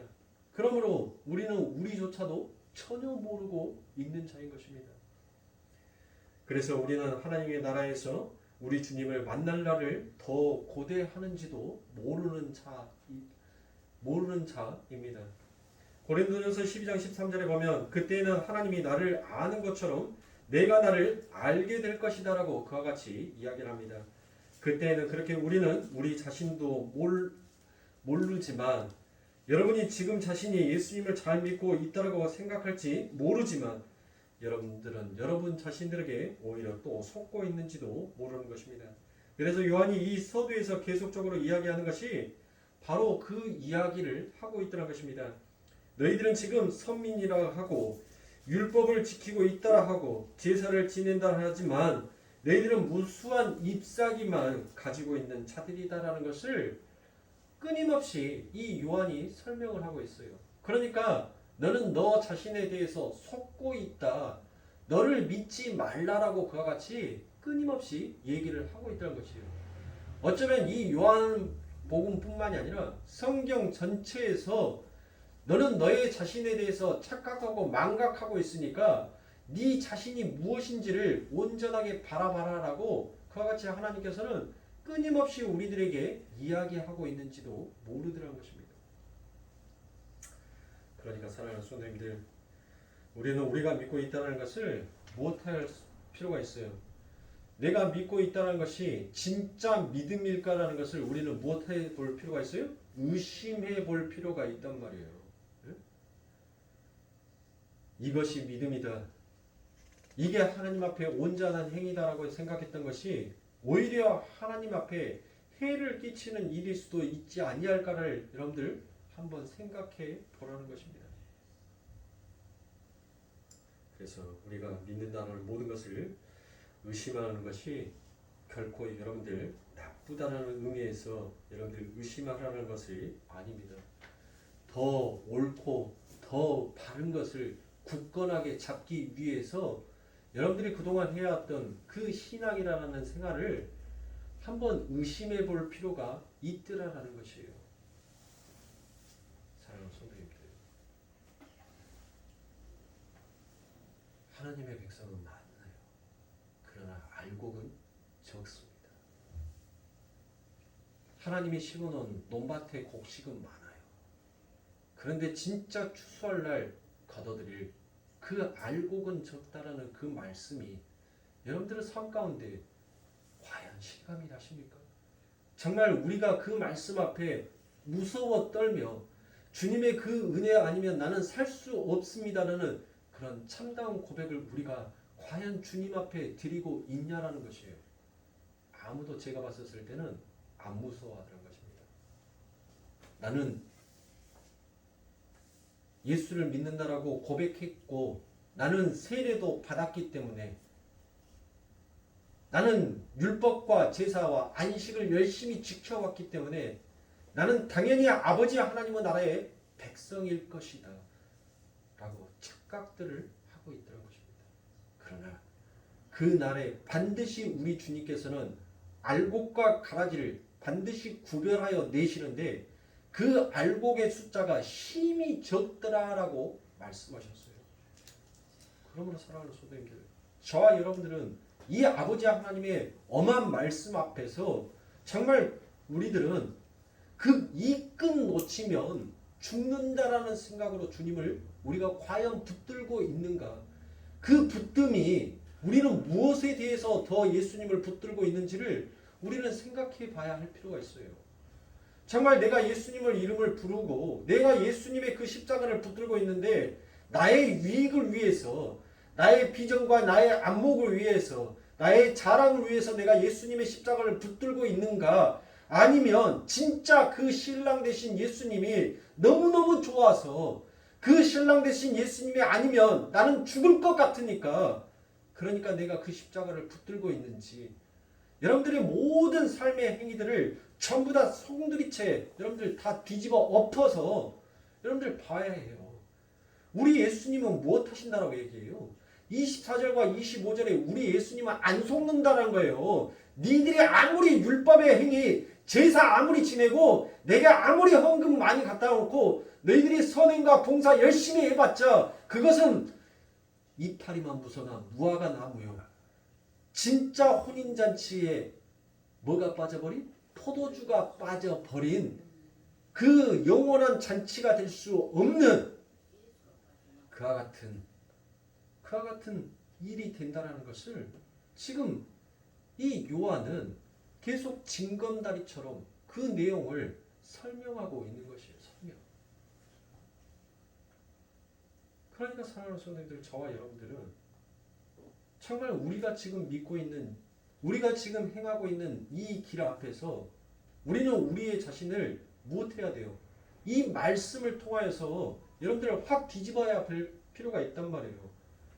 그러므로 우리는 우리조차도 전혀 모르고 있는 자인 것입니다. 그래서 우리는 하나님의 나라에서 우리 주님을 만날 날을 더 고대하는지도 모르는 자입니다. 고린도전서 12장 13절에 보면 그때는 하나님이 나를 아는 것처럼 내가 나를 알게 될 것이다 라고 그와 같이 이야기를 합니다. 그때는 그렇게 우리는 우리 자신도 모르지만 여러분이 지금 자신이 예수님을 잘 믿고 있다고 생각할지 모르지만 여러분들은 여러분 자신들에게 오히려 또 속고 있는지도 모르는 것입니다. 그래서 요한이 이 서두에서 계속적으로 이야기하는 것이 바로 그 이야기를 하고 있다는 것입니다. 너희들은 지금 선민이라 하고 율법을 지키고 있다라 하고 제사를 지낸다 하지만 너희들은 무수한 잎사귀만 가지고 있는 자들이다라는 것을 끊임없이 이 요한이 설명을 하고 있어요. 그러니까 너는 너 자신에 대해서 속고 있다. 너를 믿지 말라라고 그와 같이 끊임없이 얘기를 하고 있다는 것이에요. 어쩌면 이 요한복음뿐만이 아니라 성경 전체에서 너는 너의 자신에 대해서 착각하고 망각하고 있으니까 네 자신이 무엇인지를 온전하게 바라봐라라고 그와 같이 하나님께서는 끊임없이 우리들에게 이야기하고 있는지도 모르더라는 것입니다. 그러니까 사랑하는 성도님들, 우리는 우리가 믿고 있다는 것을 못할 필요가 있어요. 내가 믿고 있다는 것이 진짜 믿음일까라는 것을 우리는 무엇해 볼 필요가 있어요? 의심해 볼 필요가 있단 말이에요. 이것이 믿음이다. 이게 하나님 앞에 온전한 행위다라고 생각했던 것이 오히려 하나님 앞에 해를 끼치는 일일 수도 있지 아니할까를 여러분들 한번 생각해 보라는 것입니다. 그래서 우리가 믿는다는 모든 것을 의심하는 것이 결코 여러분들 나쁘다는 의미에서 여러분들 의심하라는 것이 아닙니다. 더 옳고 더 더 바른 것을 굳건하게 잡기 위해서 여러분들이 그동안 해왔던 그 신앙이라는 생활을 한번 의심해 볼 필요가 있더라라는 것이에요. 사랑하는 성도님들, 하나님의 백성은 많아요. 그러나 알곡은 적습니다. 하나님이 심어놓은 논밭의 곡식은 많아요. 그런데 진짜 추수할 날 거둬들일 그 알곡은 적다라는 그 말씀이 여러분들의 삶 가운데 과연 실감이 나십니까? 정말 우리가 그 말씀 앞에 무서워 떨며 주님의 그 은혜 아니면 나는 살 수 없습니다라는 그런 참다운 고백을 우리가 과연 주님 앞에 드리고 있냐라는 것이에요. 아무도 제가 봤었을 때는 안 무서워하더라는 것입니다. 나는 예수를 믿는다라고 고백했고 나는 세례도 받았기 때문에 나는 율법과 제사와 안식을 열심히 지켜왔기 때문에 나는 당연히 아버지 하나님의 나라의 백성일 것이다 라고 착각들을 하고 있더라는 것입니다. 그러나 그 날에 반드시 우리 주님께서는 알곡과 가라지를 반드시 구별하여 내시는데 그 알곡의 숫자가 심히 적더라라고 말씀하셨어요. 그러므로 사랑하는 성도님들, 저와 여러분들은 이 아버지 하나님의 엄한 말씀 앞에서 정말 우리들은 이 끈 놓치면 죽는다라는 생각으로 주님을 우리가 과연 붙들고 있는가? 그 붙듦이 우리는 무엇에 대해서 더 예수님을 붙들고 있는지를 우리는 생각해 봐야 할 필요가 있어요. 정말 내가 예수님을 이름을 부르고 내가 예수님의 그 십자가를 붙들고 있는데 나의 유익을 위해서, 나의 비전과 나의 안목을 위해서, 나의 자랑을 위해서 내가 예수님의 십자가를 붙들고 있는가? 아니면 진짜 그 신랑 되신 예수님이 너무너무 좋아서 그 신랑 되신 예수님이 아니면 나는 죽을 것 같으니까 그러니까 내가 그 십자가를 붙들고 있는지, 여러분들의 모든 삶의 행위들을 전부 다 송두리째 여러분들 다 뒤집어 엎어서 여러분들 봐야 해요. 우리 예수님은 무엇 하신다라고 얘기해요? 24절과 25절에 우리 예수님은 안 속는다는 거예요. 니들이 아무리 율법의 행위, 제사 아무리 지내고 내가 아무리 헌금 많이 갖다 놓고 너희들이 선행과 봉사 열심히 해봤자 그것은 이파리만 무서나 무화과 나무요. 진짜 혼인잔치에 뭐가 빠져버린? 포도주가 빠져버린 그 영원한 잔치가 될 수 없는 그와 같은 일이 된다는 것을 지금 이 요한은 계속 징검다리처럼 그 내용을 설명하고 있는 것이에요. 설명. 그러니까 사랑하는 성도님들, 저와 여러분들은 정말 우리가 지금 믿고 있는, 우리가 지금 행하고 있는 이 길 앞에서 우리는 우리의 자신을 무엇해야 돼요? 이 말씀을 통하여서 여러분들을 확 뒤집어야 할 필요가 있단 말이에요.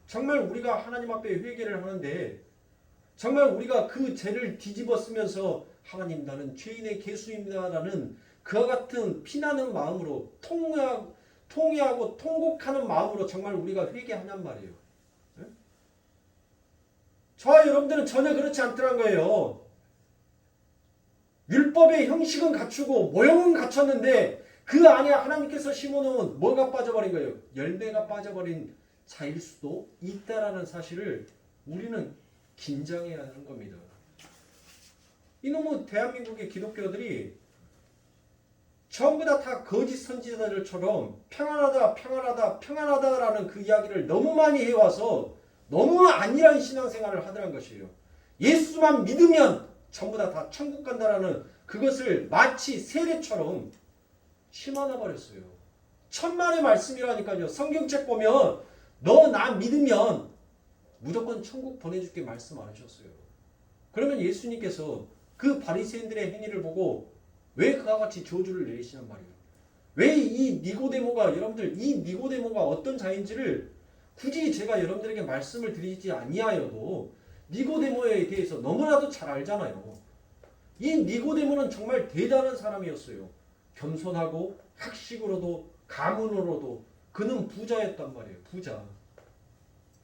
정말 우리가 하나님 앞에 회개를 하는데 정말 우리가 그 죄를 뒤집어 쓰면서 하나님 나는 죄인의 개수입니다라는 그와 같은 피나는 마음으로 통회하고 통곡하는 마음으로 정말 우리가 회개하냔 말이에요. 네? 저와 여러분들은 전혀 그렇지 않더란 거예요. 율법의 형식은 갖추고 모형은 갖췄는데 그 안에 하나님께서 심어놓은 뭐가 빠져버린 거예요? 열매가 빠져버린 자일 수도 있다라는 사실을 우리는 긴장해야 하는 겁니다. 이놈의 대한민국의 기독교들이 전부 다 거짓 선지자들처럼 평안하다라는 그 이야기를 너무 많이 해와서 너무 안일한 신앙생활을 하더란 것이에요. 예수만 믿으면 전부 다 천국 간다라는 그것을 마치 세례처럼 심어놔 버렸어요. 천만의 말씀이라니까요. 성경책 보면 너 나 믿으면 무조건 천국 보내줄게 말씀 안 하셨어요. 그러면 예수님께서 그 바리새인들의 행위를 보고 왜 그와 같이 저주를 내리시란 말이에요. 왜 이 니고데모가, 여러분들 이 니고데모가 어떤 자인지를 굳이 제가 여러분들에게 말씀을 드리지 아니하여도 니고데모에 대해서 너무나도 잘 알잖아요. 이 니고데모는 정말 대단한 사람이었어요. 겸손하고 학식으로도 가문으로도 그는 부자였단 말이에요. 부자.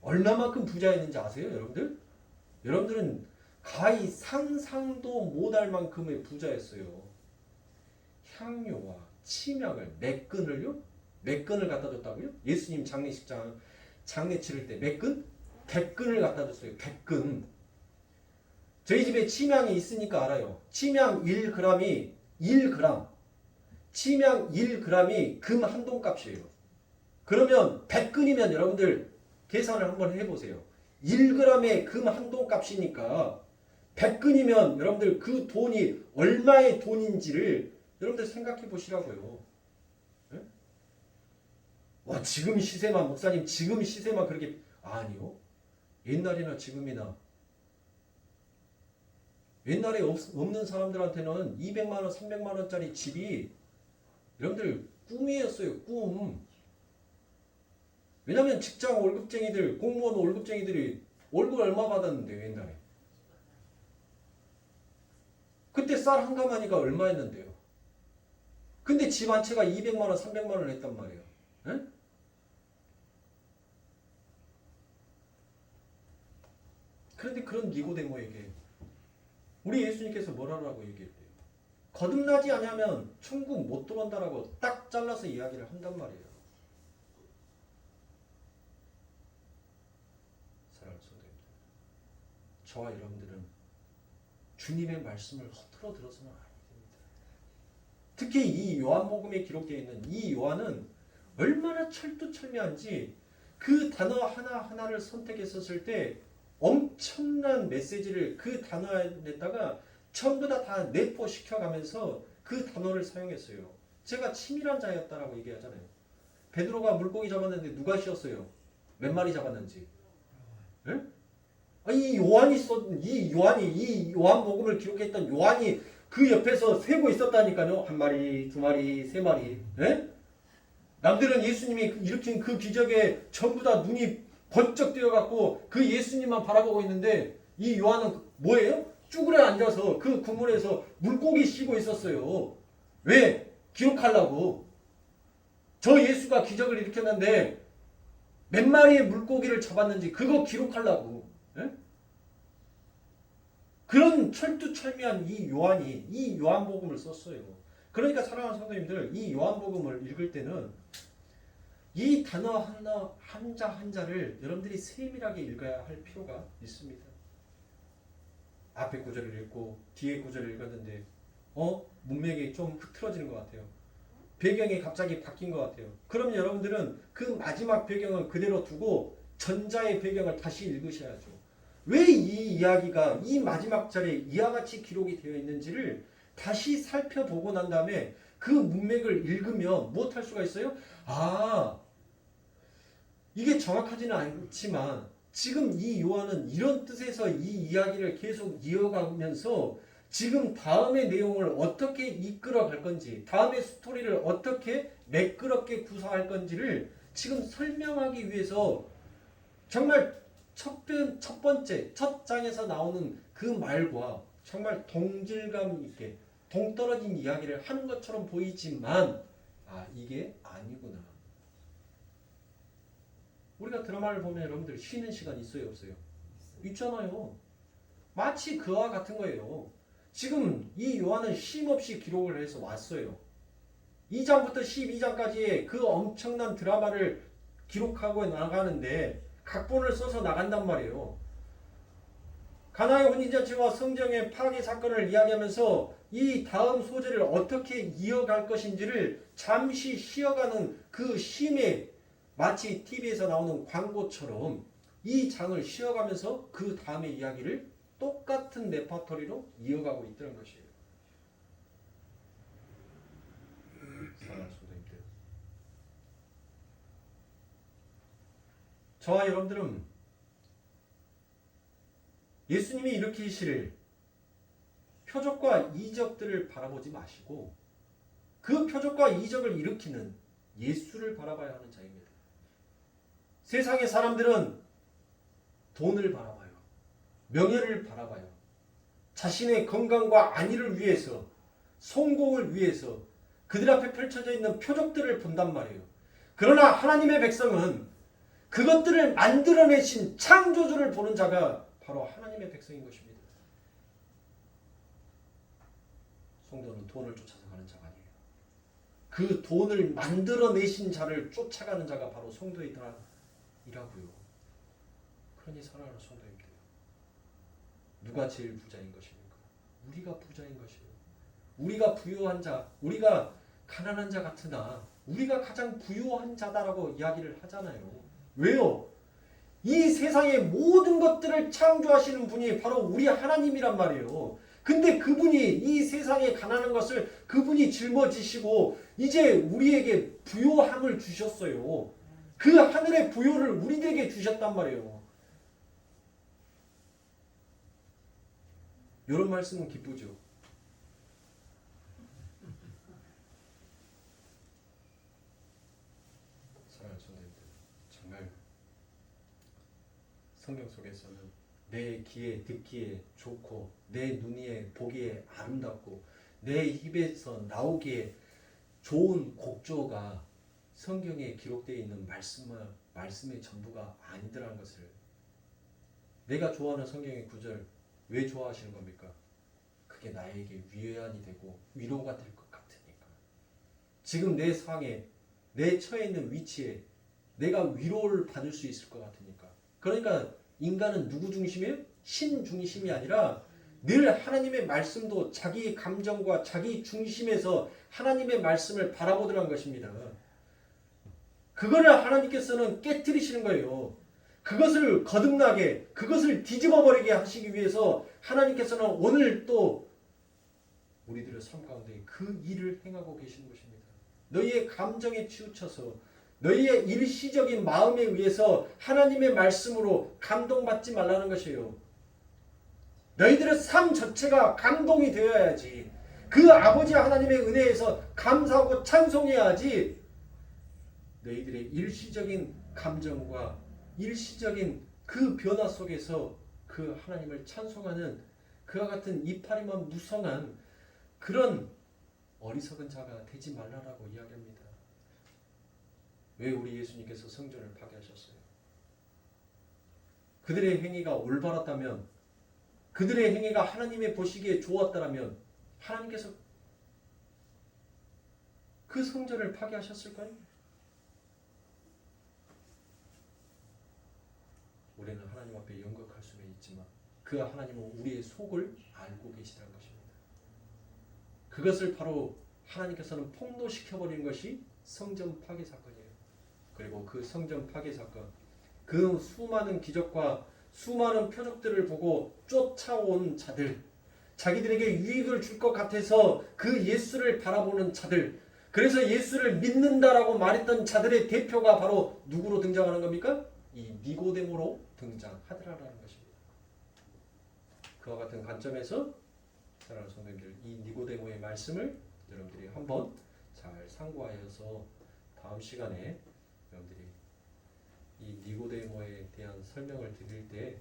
얼마만큼 부자였는지 아세요, 여러분들? 여러분들은 가히 상상도 못할 만큼의 부자였어요. 향료와 침향을 몇 근을요? 몇 근을 갖다 줬다고요? 예수님 장례식장 장례 치를 때 몇 근? 100근을 갖다 줬어요. 100근. 저희 집에 침향이 있으니까 알아요. 침향 1g이 1g. 침향 1g이 금 한 돈값이에요. 그러면 100근이면 여러분들 계산을 한번 해보세요. 1g의 금 한 돈값이니까 100근이면 여러분들 그 돈이 얼마의 돈인지를 여러분들 생각해 보시라고요. 네? 와, 지금 시세만, 목사님 지금 시세만 그렇게, 아니요. 옛날이나 지금이나, 옛날에 없는 사람들한테는 200만원 300만원짜리 집이 여러분들 꿈이었어요. 꿈. 왜냐면 직장 월급쟁이들, 공무원 월급쟁이들이 월급 얼마 받았는데요, 옛날에. 그때 쌀 한 가마니가 얼마였는데요. 근데 집 한 채가 200만원 300만원 했단 말이에요. 에? 그런데 그런 니고데모에게 우리 예수님께서 뭐라고 얘기했대요? 거듭나지 않으면 천국 못 들어온다라고 딱 잘라서 이야기를 한단 말이에요. 사랑하는 성도님들, 저와 여러분들은 주님의 말씀을 허투루 들어서는 안 됩니다. 특히 이 요한복음에 기록되어 있는 이 요한은 얼마나 철두철미한지 그 단어 하나하나를 선택했었을 때 엄청난 메시지를 그 단어에다가 전부 다 내포시켜가면서 그 단어를 사용했어요. 제가 치밀한 자였다라고 얘기하잖아요. 베드로가 물고기 잡았는데 누가 씌었어요? 몇 마리 잡았는지. 네? 이 요한복음을 기록했던 요한이 그 옆에서 세고 있었다니까요. 한 마리, 두 마리, 세 마리. 네? 남들은 예수님이 일으킨 그 기적에 전부 다 눈이 번쩍 뜨여갖고 그 예수님만 바라보고 있는데 이 요한은 뭐예요? 쭈그려 앉아서 그 구물에서 물고기 씌고 있었어요. 왜? 기록하려고. 저 예수가 기적을 일으켰는데 몇 마리의 물고기를 잡았는지 그거 기록하려고. 예? 그런 철두철미한 이 요한이 이 요한복음을 썼어요. 그러니까 사랑하는 성도님들, 이 요한복음을 읽을 때는 이 단어 하나 한자 한자를 여러분들이 세밀하게 읽어야 할 필요가 있습니다. 앞에 구절을 읽고 뒤에 구절을 읽었는데 문맥이 좀 흐트러지는 것 같아요. 배경이 갑자기 바뀐 것 같아요. 그럼 여러분들은 그 마지막 배경은 그대로 두고 전자의 배경을 다시 읽으셔야죠. 왜 이 이야기가 이 마지막 절에 이와 같이 기록이 되어 있는지를 다시 살펴보고 난 다음에 그 문맥을 읽으면 무엇할 수가 있어요? 이게 정확하지는 않지만 지금 이 요한은 이런 뜻에서 이 이야기를 계속 이어가면서 지금 다음의 내용을 어떻게 이끌어 갈 건지, 다음의 스토리를 어떻게 매끄럽게 구사할 건지를 지금 설명하기 위해서 정말 첫 번째, 첫 장에서 나오는 그 말과 정말 동질감 있게 동떨어진 이야기를 하는 것처럼 보이지만 이게 아니구나. 우리가 드라마를 보면 여러분들 쉬는 시간 있어요, 없어요? 있잖아요. 마치 그와 같은 거예요. 지금 이 요한은 쉼없이 기록을 해서 왔어요. 2장부터 12장까지의 그 엄청난 드라마를 기록하고 나가는데 각본을 써서 나간단 말이에요. 가나의 혼인잔치와 성정의 파괴 사건을 이야기하면서 이 다음 소재를 어떻게 이어갈 것인지를 잠시 쉬어가는 그 쉼에 마치 TV에서 나오는 광고처럼 이 장을 쉬어가면서 그 다음의 이야기를 똑같은 레파토리로 이어가고 있다는 것이에요. 사랑하는 성도님들, 저와 여러분들은 예수님이 일으키실 표적과 이적들을 바라보지 마시고 그 표적과 이적을 일으키는 예수를 바라봐야 하는 자입니다. 세상의 사람들은 돈을 바라봐요. 명예를 바라봐요. 자신의 건강과 안위를 위해서, 성공을 위해서 그들 앞에 펼쳐져 있는 표적들을 본단 말이에요. 그러나 하나님의 백성은 그것들을 만들어내신 창조주를 보는 자가 바로 하나님의 백성인 것입니다. 성도는 돈을 쫓아서 가는 자가 아니에요. 그 돈을 만들어내신 자를 쫓아가는 자가 바로 성도이더라고요. 그러니 사랑하는 성도님들, 누가 제일 부자인 것입니까? 우리가 부자인 것이에요. 우리가 부유한 자, 우리가 가난한 자 같으나 우리가 가장 부유한 자다라고 이야기를 하잖아요. 왜요? 이 세상의 모든 것들을 창조하시는 분이 바로 우리 하나님이란 말이에요. 근데 그분이 이 세상에 가난한 것을 그분이 짊어지시고 이제 우리에게 부요함을 주셨어요. 그 하늘의 부요를 우리들에게 주셨단 말이에요. 이런 말씀은 기쁘죠. 사랑하는 성도님들, 정말 성경 속에서는 내 귀에 듣기에 좋고 내 눈에 보기에 아름답고 내 입에서 나오기에 좋은 곡조가 성경에 기록되어 있는 말씀의 전부가 아니더라는 것을, 내가 좋아하는 성경의 구절 왜 좋아하시는 겁니까? 그게 나에게 위안이 되고 위로가 될 것 같으니까. 지금 내 상에, 내 처해 있는 위치에 내가 위로를 받을 수 있을 것 같으니까. 그러니까 인간은 누구 중심이에요? 신 중심이 아니라 늘 하나님의 말씀도 자기 감정과 자기 중심에서 하나님의 말씀을 바라보더란 것입니다. 그거를 하나님께서는 깨뜨리시는 거예요. 그것을 거듭나게, 그것을 뒤집어버리게 하시기 위해서 하나님께서는 오늘 또 우리들의 삶 가운데 그 일을 행하고 계시는 것입니다. 너희의 감정에 치우쳐서 너희의 일시적인 마음에 의해서 하나님의 말씀으로 감동받지 말라는 것이에요. 너희들의 삶 자체가 감동이 되어야지. 그 아버지 하나님의 은혜에서 감사하고 찬송해야지. 너희들의 일시적인 감정과 일시적인 그 변화 속에서 그 하나님을 찬송하는 그와 같은 이파리만 무성한 그런 어리석은 자가 되지 말라라고 이야기합니다. 왜 우리 예수님께서 성전을 파괴하셨어요? 그들의 행위가 올바랐다면, 그들의 행위가 하나님의 보시기에 좋았다면 하나님께서 그 성전을 파괴하셨을까요? 우리는 하나님 앞에 연극할 수는 있지만 그 하나님은 우리의 속을 알고 계시다는 것입니다. 그것을 바로 하나님께서는 폭로시켜버리는 것이 성전 파괴 사건이에요. 그리고 그 성전 파괴 사건, 그 수많은 기적과 수많은 표적들을 보고 쫓아온 자들, 자기들에게 유익을 줄 것 같아서 그 예수를 바라보는 자들, 그래서 예수를 믿는다라고 말했던 자들의 대표가 바로 누구로 등장하는 겁니까? 이 니고데모로 등장하더라라는 것입니다. 그와 같은 관점에서 사랑하는 성도님들, 이 니고데모의 말씀을 여러분들이 한번 잘 상고하여서 다음 시간에 여러분들이 이 니고데모에 대한 설명을 드릴 때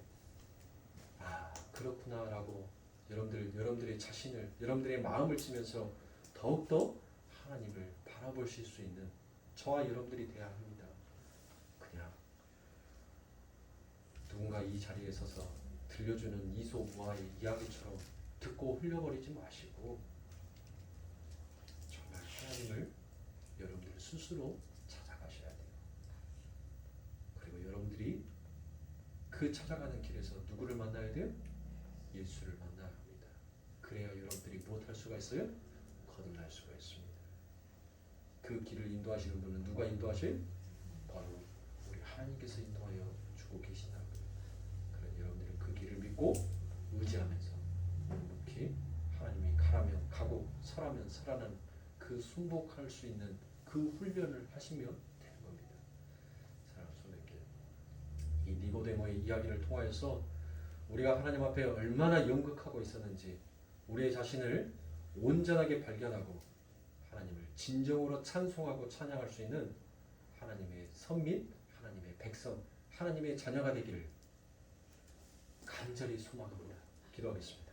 그렇구나라고 여러분들의 자신을, 여러분들의 마음을 치면서 더욱더 하나님을 바라보실 수 있는 저와 여러분들이 되어야 합니다. 그냥 누군가 이 자리에 서서 들려주는 이소무화의 이야기처럼 듣고 흘려버리지 마시고 정말 하나님을 여러분들 스스로 찾아가셔야 돼요. 그리고 여러분들이 그 찾아가는 길에서 누구를 만나야 돼요? 예수를 만나야 합니다. 그래야 여러분들이 무엇할 수가 있어요? 거듭날 수가 있습니다. 그 길을 인도하시는 분은 누가 인도하셔요? 바로 우리 하나님께서 인도하여 주고 계신다고요. 그런 여러분들은 그 길을 믿고 의지하면서 묵묵히 하나님이 가라면 가고 서라면 서라는 그 순복할 수 있는 그 훈련을 하시면 되는 겁니다. 사랑하는 성도님들, 이 니고데모의 이야기를 통하여서 우리가 하나님 앞에 얼마나 연극하고 있었는지 우리의 자신을 온전하게 발견하고 하나님을 진정으로 찬송하고 찬양할 수 있는 하나님의 선민, 하나님의 백성, 하나님의 자녀가 되기를 간절히 소망합니다. 기도하겠습니다.